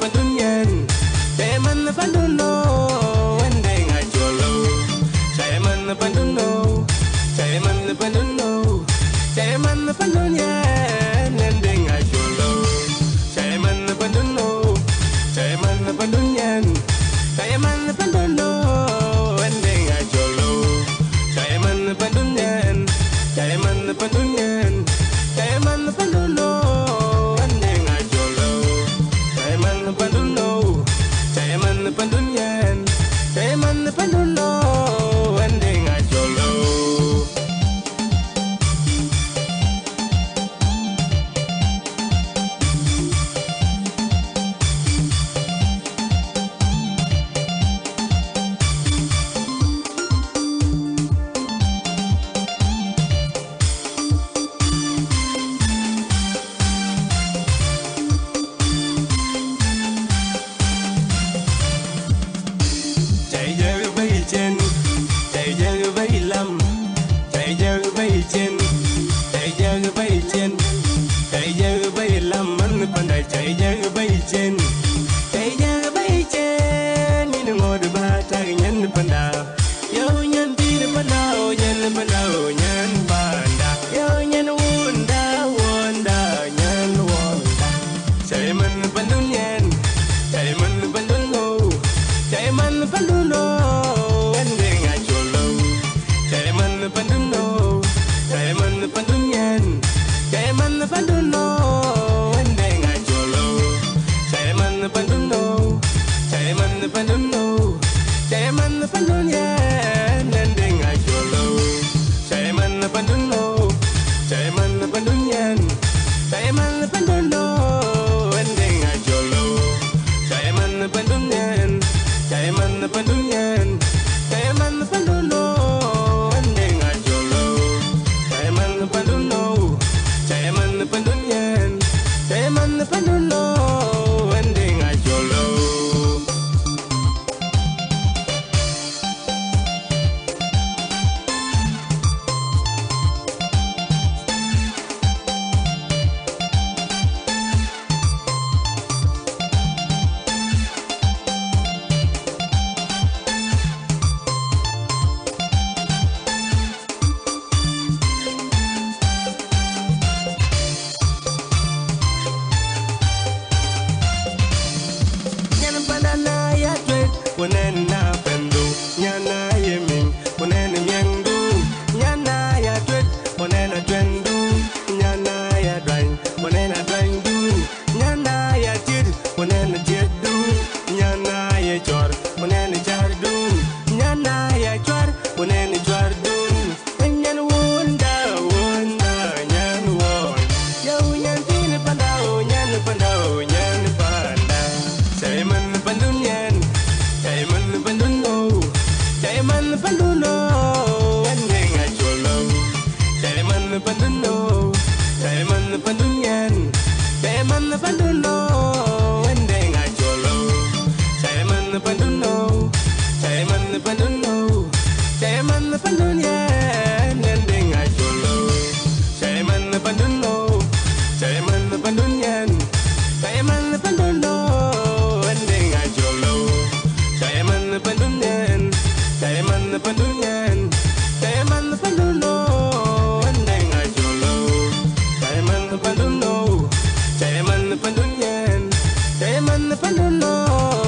pandunyan, Chairman Panduno, and then I jolo. Chairman Panduno, Chairman Panduno, Chairman Pandunyan, and then I jolo. Chairman Panduno, Chairman Pandunyan, Chairman Panduno, and then I jolo. Chairman Pandunyan, Chairman Pandunyan, Chairman Panduno. Pandunyan, Chairman Panduno, ending I jolo. Chạy giờ vây lầm, chạy giờ vây trên, chạy giờ vây trên, chạy giờ vây lầm anh phần đại chạy giờ vây trên, chạy giờ vây trên như ngồi được ba trái nhân phần đà, yêu nhân ti được phần đào nhân phần đào nhân phần đà, yêu nhân uốn đà nhân uốn đà, chạy mình phần đúng nhân, chạy mình phần đúng ngô, chạy mình phần đúng ngô. Panduno, Chairman Pandunyan, Chairman Panduno, and then I jolo. Chairman Panduno, Chairman Panduno, Chairman Pandunyan, and then I jolo. Chairman Panduno, Chairman Pandunyan, Chairman Panduno, and then I jolo. Chairman Pandunyan, Chairman Pandunyan, Chairman Panduno. Chairman Panduno, ending I jolo. Wanena pendu, nyana yeming, wanena miandu, nyana ya twit, wanena twendu, nyana ya drain, wanena draindu, nyana ya tid, wanena tiddu, nyana ya chor, wanena chardu, nyana ya chor, wanena chardu, nyan wunda, nyan won, yo nyan tin pandao, nyan pandao, nyan panda, Chairman Pandunyan. Chairman Panduno, Chairman Panduno, and then I jolo. Chairman Panduno, Chairman Pandunyan, Chairman Panduno, and then I jolo. Chairman Panduno, Chairman Panduno, Chairman Pandunyan, and then I jolo. Chairman Panduno, Chairman Pandunyan, Chairman Panduno, and then I jolo. Chairman Pandunyan, Chairman Pandunyan, Chairman Panduno, and then I jolo. Chairman Panduno, Chairman Pandunyan, Chairman Panduno.